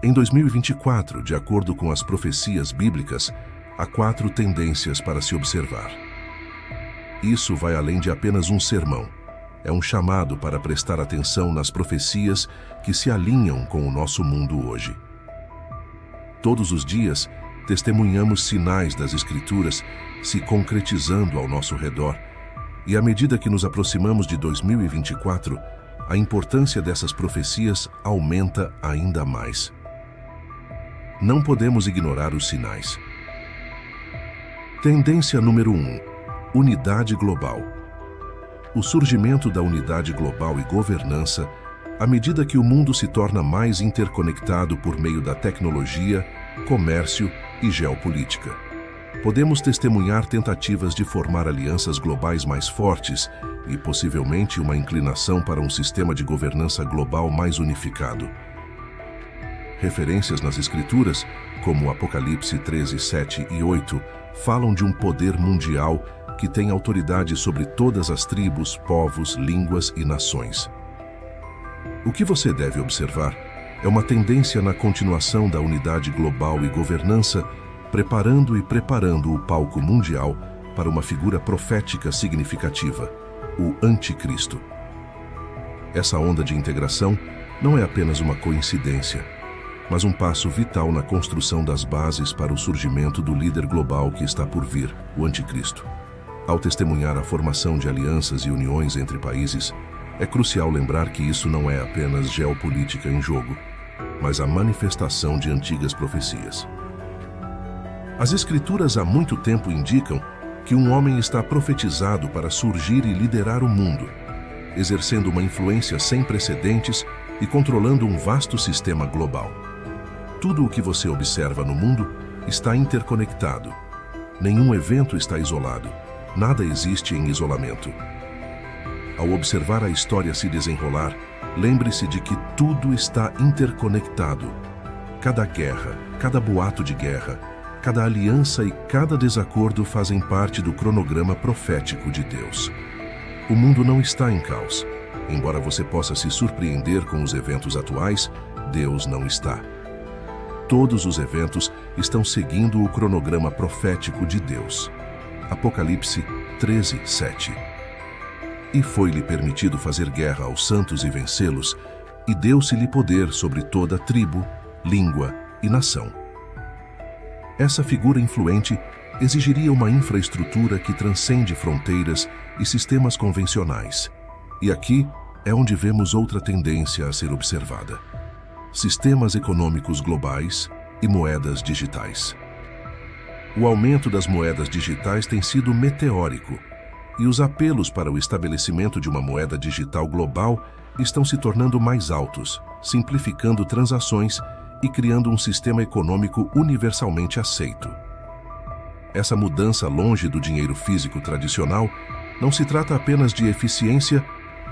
Em 2024, de acordo com as profecias bíblicas, há 4 tendências para se observar. Isso vai além de apenas um sermão. É um chamado para prestar atenção nas profecias que se alinham com o nosso mundo hoje. Todos os dias, testemunhamos sinais das Escrituras se concretizando ao nosso redor, e à medida que nos aproximamos de 2024, a importância dessas profecias aumenta ainda mais. Não podemos ignorar os sinais. Tendência número 1: unidade global. O surgimento da unidade global e governança, à medida que o mundo se torna mais interconectado por meio da tecnologia, comércio e geopolítica. Podemos testemunhar tentativas de formar alianças globais mais fortes e, possivelmente, uma inclinação para um sistema de governança global mais unificado. Referências nas Escrituras, como Apocalipse 13, 7 e 8, falam de um poder mundial que tem autoridade sobre todas as tribos, povos, línguas e nações. O que você deve observar é uma tendência na continuação da unidade global e governança, preparando o palco mundial para uma figura profética significativa, o Anticristo. Essa onda de integração não é apenas uma coincidência, mas um passo vital na construção das bases para o surgimento do líder global que está por vir, o Anticristo. Ao testemunhar a formação de alianças e uniões entre países, é crucial lembrar que isso não é apenas geopolítica em jogo, mas a manifestação de antigas profecias. As Escrituras há muito tempo indicam que um homem está profetizado para surgir e liderar o mundo, exercendo uma influência sem precedentes e controlando um vasto sistema global. Tudo o que você observa no mundo está interconectado. Nenhum evento está isolado. Nada existe em isolamento. Ao observar a história se desenrolar, lembre-se de que tudo está interconectado. Cada guerra, cada boato de guerra, cada aliança e cada desacordo fazem parte do cronograma profético de Deus. O mundo não está em caos. Embora você possa se surpreender com os eventos atuais, Deus não está. Todos os eventos estão seguindo o cronograma profético de Deus. Apocalipse 13, 7. E foi-lhe permitido fazer guerra aos santos e vencê-los, e deu-se-lhe poder sobre toda tribo, língua e nação. Essa figura influente exigiria uma infraestrutura que transcende fronteiras e sistemas convencionais. E aqui é onde vemos outra tendência a ser observada: sistemas econômicos globais e moedas digitais. O aumento das moedas digitais tem sido meteórico, e os apelos para o estabelecimento de uma moeda digital global estão se tornando mais altos, simplificando transações e criando um sistema econômico universalmente aceito. Essa mudança longe do dinheiro físico tradicional não se trata apenas de eficiência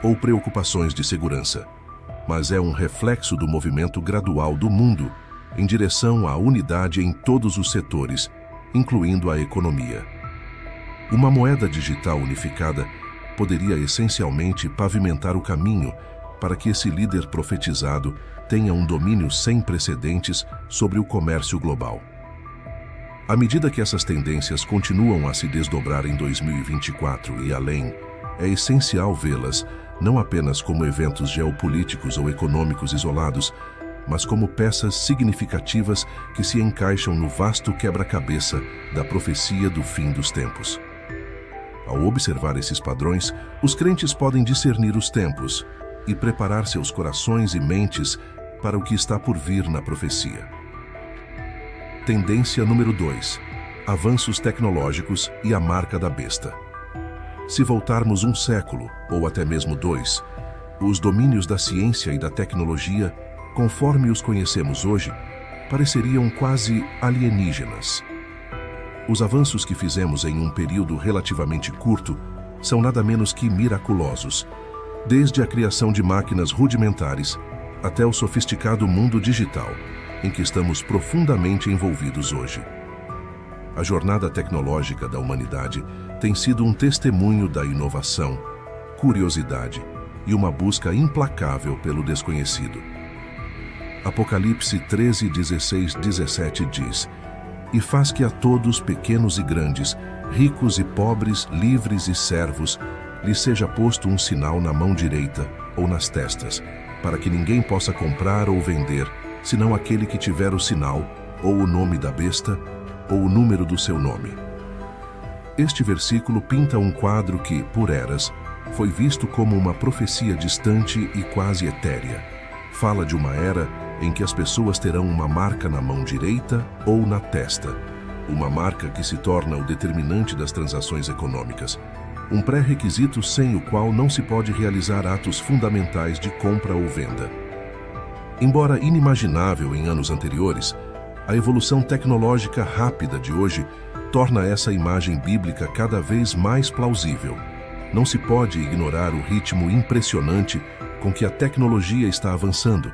ou preocupações de segurança, mas é um reflexo do movimento gradual do mundo em direção à unidade em todos os setores, incluindo a economia. Uma moeda digital unificada poderia essencialmente pavimentar o caminho para que esse líder profetizado tenha um domínio sem precedentes sobre o comércio global. À medida que essas tendências continuam a se desdobrar em 2024 e além, é essencial vê-las não apenas como eventos geopolíticos ou econômicos isolados, mas como peças significativas que se encaixam no vasto quebra-cabeça da profecia do fim dos tempos. Ao observar esses padrões, os crentes podem discernir os tempos e preparar seus corações e mentes para o que está por vir na profecia. Tendência número 2: avanços tecnológicos e a marca da besta. Se voltarmos um século, ou até mesmo 2, os domínios da ciência e da tecnologia, conforme os conhecemos hoje, pareceriam quase alienígenas. Os avanços que fizemos em um período relativamente curto são nada menos que miraculosos, desde a criação de máquinas rudimentares até o sofisticado mundo digital, em que estamos profundamente envolvidos hoje. A jornada tecnológica da humanidade tem sido um testemunho da inovação, curiosidade e uma busca implacável pelo desconhecido. Apocalipse 13, 16, 17 diz: E faz que a todos, pequenos e grandes, ricos e pobres, livres e servos, lhes seja posto um sinal na mão direita ou nas testas, para que ninguém possa comprar ou vender, senão aquele que tiver o sinal, ou o nome da besta, ou o número do seu nome. Este versículo pinta um quadro que, por eras, foi visto como uma profecia distante e quase etérea. Fala de uma era em que as pessoas terão uma marca na mão direita ou na testa, uma marca que se torna o determinante das transações econômicas, um pré-requisito sem o qual não se pode realizar atos fundamentais de compra ou venda. Embora inimaginável em anos anteriores, a evolução tecnológica rápida de hoje torna essa imagem bíblica cada vez mais plausível. Não se pode ignorar o ritmo impressionante com que a tecnologia está avançando.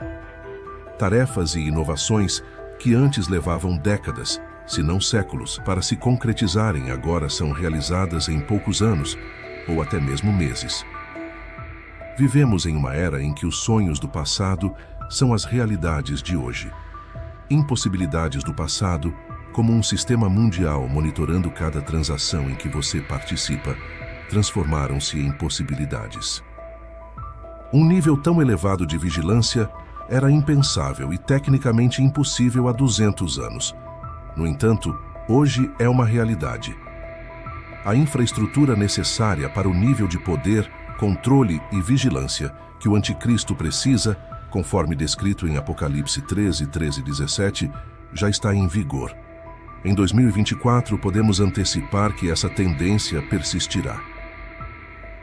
Tarefas e inovações que antes levavam décadas, se não séculos, para se concretizarem agora são realizadas em poucos anos, ou até mesmo meses. Vivemos em uma era em que os sonhos do passado são as realidades de hoje. Impossibilidades do passado, como um sistema mundial monitorando cada transação em que você participa, transformaram-se em possibilidades. Um nível tão elevado de vigilância era impensável e tecnicamente impossível há 200 anos. No entanto, hoje é uma realidade. A infraestrutura necessária para o nível de poder, controle e vigilância que o anticristo precisa, conforme descrito em Apocalipse 13, 13 e 17, já está em vigor. Em 2024, podemos antecipar que essa tendência persistirá.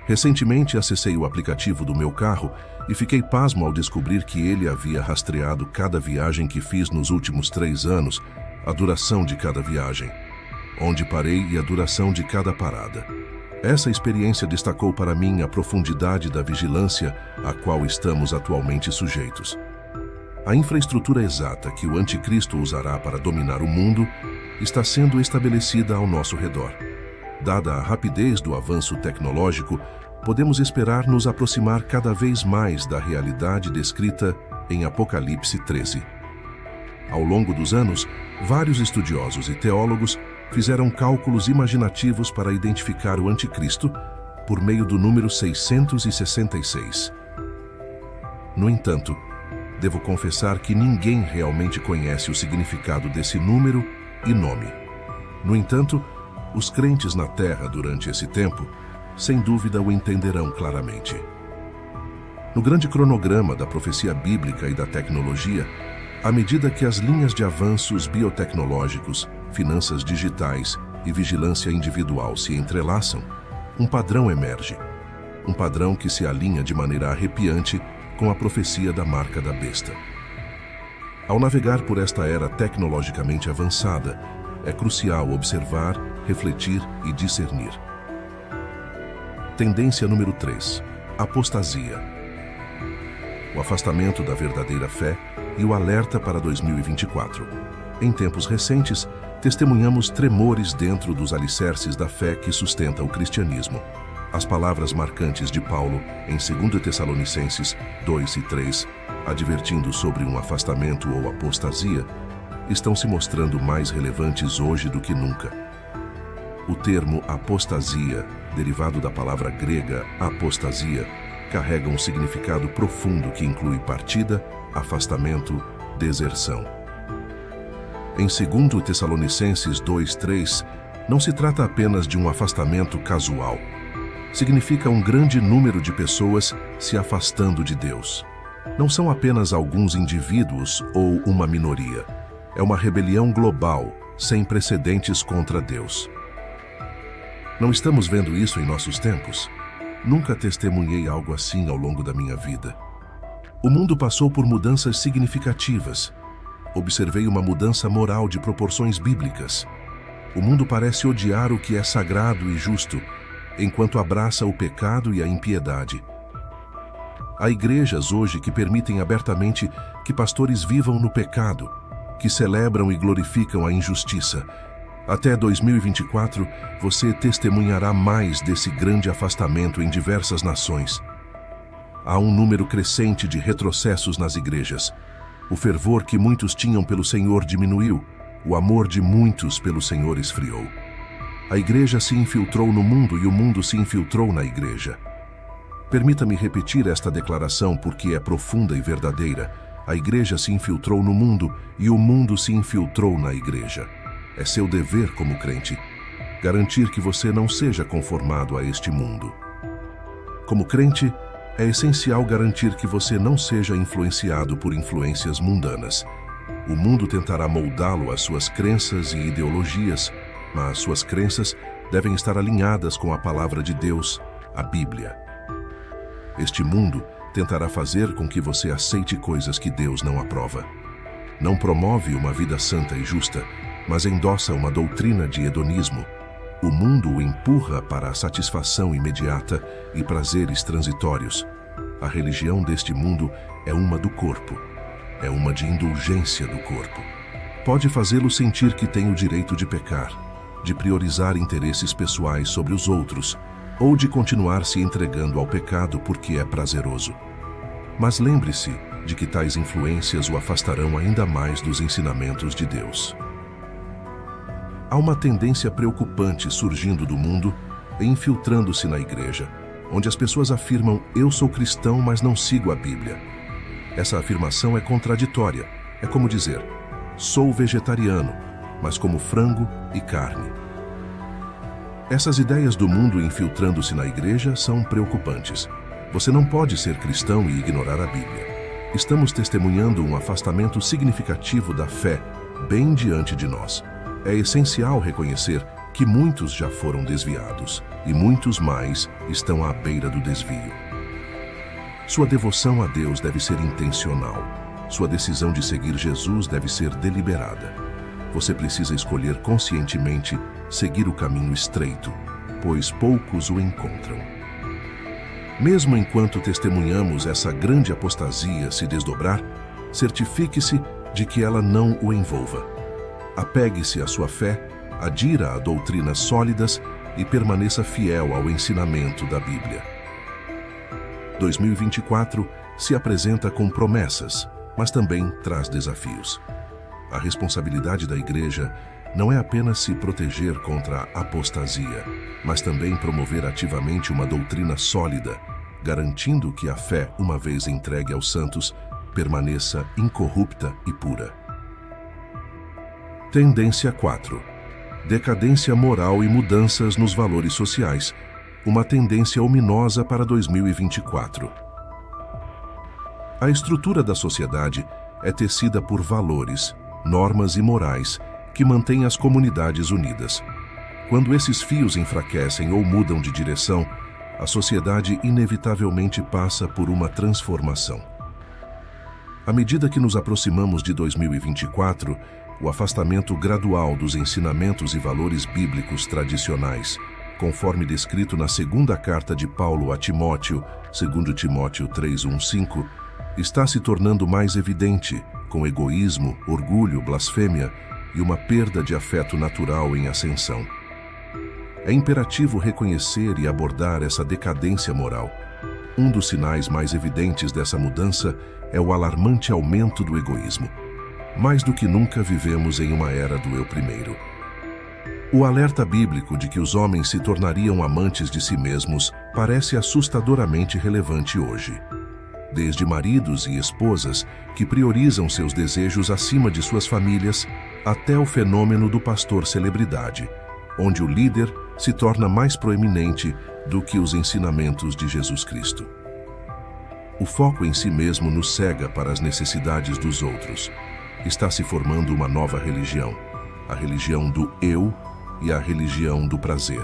Recentemente, acessei o aplicativo do meu carro e fiquei pasmo ao descobrir que ele havia rastreado cada viagem que fiz nos últimos 3 anos, a duração de cada viagem, onde parei e a duração de cada parada. Essa experiência destacou para mim a profundidade da vigilância a qual estamos atualmente sujeitos. A infraestrutura exata que o anticristo usará para dominar o mundo está sendo estabelecida ao nosso redor. Dada a rapidez do avanço tecnológico, podemos esperar nos aproximar cada vez mais da realidade descrita em Apocalipse 13. Ao longo dos anos, vários estudiosos e teólogos fizeram cálculos imaginativos para identificar o anticristo por meio do número 666. No entanto, devo confessar que ninguém realmente conhece o significado desse número e nome. No entanto, os crentes na Terra durante esse tempo, sem dúvida o entenderão claramente. No grande cronograma da profecia bíblica e da tecnologia, à medida que as linhas de avanços biotecnológicos, finanças digitais e vigilância individual se entrelaçam, um padrão emerge. Um padrão que se alinha de maneira arrepiante com a profecia da marca da besta. Ao navegar por esta era tecnologicamente avançada, é crucial observar, refletir e discernir. Tendência número 3. Apostasia. O afastamento da verdadeira fé e o alerta para 2024. Em tempos recentes, testemunhamos tremores dentro dos alicerces da fé que sustenta o cristianismo. As palavras marcantes de Paulo em 2 Tessalonicenses 2 e 3, advertindo sobre um afastamento ou apostasia, estão se mostrando mais relevantes hoje do que nunca. O termo apostasia, derivado da palavra grega apostasia, carrega um significado profundo que inclui partida, afastamento, deserção. Em 2 Tessalonicenses 2:3, não se trata apenas de um afastamento casual. Significa um grande número de pessoas se afastando de Deus. Não são apenas alguns indivíduos ou uma minoria. É uma rebelião global, sem precedentes contra Deus. Não estamos vendo isso em nossos tempos? Nunca testemunhei algo assim ao longo da minha vida. O mundo passou por mudanças significativas. Observei uma mudança moral de proporções bíblicas. O mundo parece odiar o que é sagrado e justo, enquanto abraça o pecado e a impiedade. Há igrejas hoje que permitem abertamente que pastores vivam no pecado, que celebram e glorificam a injustiça. Até 2024, você testemunhará mais desse grande afastamento em diversas nações. Há um número crescente de retrocessos nas igrejas. O fervor que muitos tinham pelo Senhor diminuiu, o amor de muitos pelo Senhor esfriou. A igreja se infiltrou no mundo e o mundo se infiltrou na igreja. Permita-me repetir esta declaração porque é profunda e verdadeira. A igreja se infiltrou no mundo e o mundo se infiltrou na igreja. É seu dever como crente garantir que você não seja conformado a este mundo. Como crente, é essencial garantir que você não seja influenciado por influências mundanas. O mundo tentará moldá-lo às suas crenças e ideologias, mas suas crenças devem estar alinhadas com a palavra de Deus, a Bíblia. Este mundo tentará fazer com que você aceite coisas que Deus não aprova. Não promove uma vida santa e justa, mas endossa uma doutrina de hedonismo. O mundo o empurra para a satisfação imediata e prazeres transitórios. A religião deste mundo é uma do corpo. É uma de indulgência do corpo. Pode fazê-lo sentir que tem o direito de pecar, de priorizar interesses pessoais sobre os outros, ou de continuar se entregando ao pecado porque é prazeroso. Mas lembre-se de que tais influências o afastarão ainda mais dos ensinamentos de Deus. Há uma tendência preocupante surgindo do mundo e infiltrando-se na igreja, onde as pessoas afirmam: eu sou cristão, mas não sigo a Bíblia. Essa afirmação é contraditória. É como dizer: sou vegetariano, mas como frango e carne. Essas ideias do mundo infiltrando-se na igreja são preocupantes. Você não pode ser cristão e ignorar a Bíblia. Estamos testemunhando um afastamento significativo da fé bem diante de nós. É essencial reconhecer que muitos já foram desviados e muitos mais estão à beira do desvio. Sua devoção a Deus deve ser intencional. Sua decisão de seguir Jesus deve ser deliberada. Você precisa escolher conscientemente seguir o caminho estreito, pois poucos o encontram. Mesmo enquanto testemunhamos essa grande apostasia se desdobrar, certifique-se de que ela não o envolva. Apegue-se à sua fé, adira a doutrinas sólidas e permaneça fiel ao ensinamento da Bíblia. 2024 se apresenta com promessas, mas também traz desafios. A responsabilidade da igreja não é apenas se proteger contra a apostasia, mas também promover ativamente uma doutrina sólida, garantindo que a fé, uma vez entregue aos santos, permaneça incorrupta e pura. Tendência 4. Decadência moral e mudanças nos valores sociais. Uma tendência ominosa para 2024. A estrutura da sociedade é tecida por valores, normas e morais que mantêm as comunidades unidas. Quando esses fios enfraquecem ou mudam de direção, a sociedade inevitavelmente passa por uma transformação. À medida que nos aproximamos de 2024, o afastamento gradual dos ensinamentos e valores bíblicos tradicionais, conforme descrito na segunda carta de Paulo a Timóteo, 2 Timóteo 3:1-5, está se tornando mais evidente, com egoísmo, orgulho, blasfêmia e uma perda de afeto natural em ascensão. É imperativo reconhecer e abordar essa decadência moral. Um dos sinais mais evidentes dessa mudança é o alarmante aumento do egoísmo. Mais do que nunca vivemos em uma era do eu primeiro. O alerta bíblico de que os homens se tornariam amantes de si mesmos parece assustadoramente relevante hoje. Desde maridos e esposas que priorizam seus desejos acima de suas famílias, até o fenômeno do pastor celebridade, onde o líder se torna mais proeminente do que os ensinamentos de Jesus Cristo. O foco em si mesmo nos cega para as necessidades dos outros. Está se formando uma nova religião, a religião do eu e a religião do prazer.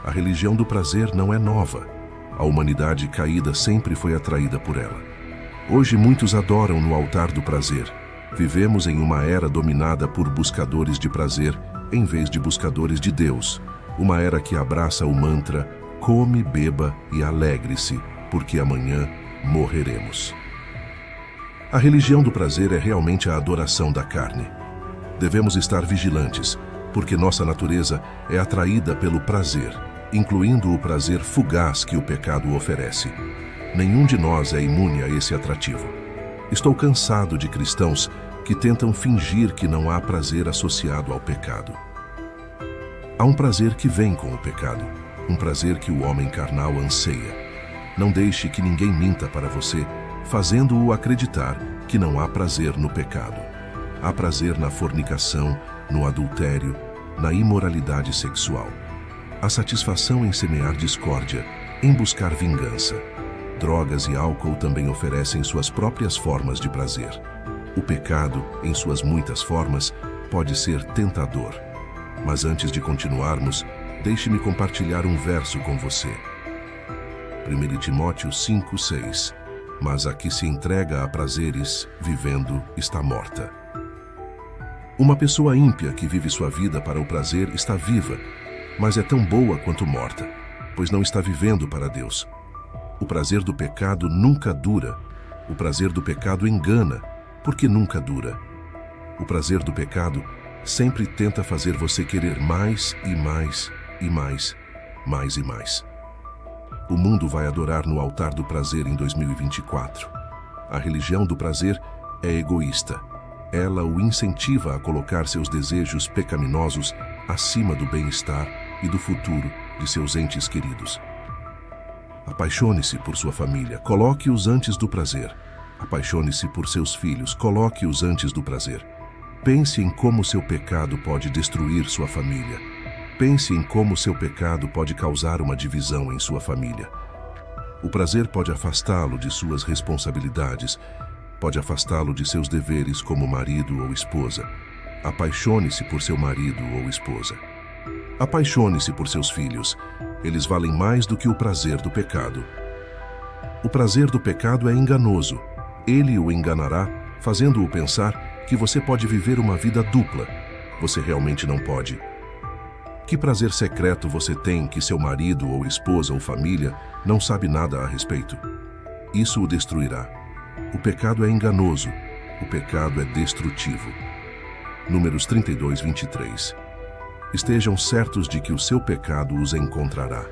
A religião do prazer não é nova. A humanidade caída sempre foi atraída por ela. Hoje muitos adoram no altar do prazer. Vivemos em uma era dominada por buscadores de prazer em vez de buscadores de Deus. Uma era que abraça o mantra: come, beba e alegre-se, porque amanhã morreremos. A religião do prazer é realmente a adoração da carne. Devemos estar vigilantes, porque nossa natureza é atraída pelo prazer, incluindo o prazer fugaz que o pecado oferece. Nenhum de nós é imune a esse atrativo. Estou cansado de cristãos que tentam fingir que não há prazer associado ao pecado. Há um prazer que vem com o pecado, um prazer que o homem carnal anseia. Não deixe que ninguém minta para você, fazendo-o acreditar que não há prazer no pecado. Há prazer na fornicação, no adultério, na imoralidade sexual. Há satisfação em semear discórdia, em buscar vingança. Drogas e álcool também oferecem suas próprias formas de prazer. O pecado, em suas muitas formas, pode ser tentador. Mas antes de continuarmos, deixe-me compartilhar um verso com você. 1 Timóteo 5:6. Mas a que se entrega a prazeres, vivendo, está morta. Uma pessoa ímpia que vive sua vida para o prazer está viva, mas é tão boa quanto morta, pois não está vivendo para Deus. O prazer do pecado nunca dura. O prazer do pecado engana, porque nunca dura. O prazer do pecado sempre tenta fazer você querer mais e mais e mais, mais e mais. O mundo vai adorar no altar do prazer em 2024. A religião do prazer é egoísta. Ela o incentiva a colocar seus desejos pecaminosos acima do bem-estar e do futuro de seus entes queridos. Apaixone-se por sua família, coloque-os antes do prazer. Apaixone-se por seus filhos, coloque-os antes do prazer. Pense em como seu pecado pode destruir sua família. Pense em como seu pecado pode causar uma divisão em sua família. O prazer pode afastá-lo de suas responsabilidades, pode afastá-lo de seus deveres como marido ou esposa. Apaixone-se por seu marido ou esposa. Apaixone-se por seus filhos. Eles valem mais do que o prazer do pecado. O prazer do pecado é enganoso. Ele o enganará, fazendo-o pensar que você pode viver uma vida dupla. Você realmente não pode. Que prazer secreto você tem que seu marido ou esposa ou família não sabe nada a respeito? Isso o destruirá. O pecado é enganoso. O pecado é destrutivo. Números 32:23. Estejam certos de que o seu pecado os encontrará.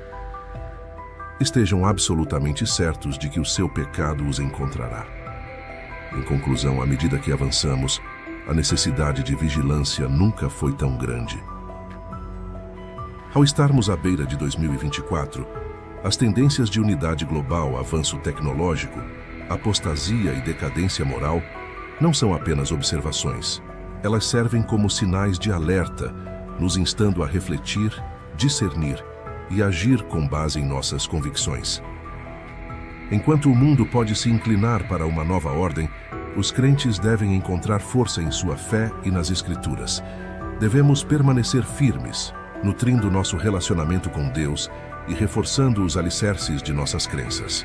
Estejam absolutamente certos de que o seu pecado os encontrará. Em conclusão, à medida que avançamos, a necessidade de vigilância nunca foi tão grande. Ao estarmos à beira de 2024, as tendências de unidade global, avanço tecnológico, apostasia e decadência moral não são apenas observações. Elas servem como sinais de alerta, nos instando a refletir, discernir e agir com base em nossas convicções. Enquanto o mundo pode se inclinar para uma nova ordem, os crentes devem encontrar força em sua fé e nas Escrituras. Devemos permanecer firmes, nutrindo nosso relacionamento com Deus e reforçando os alicerces de nossas crenças.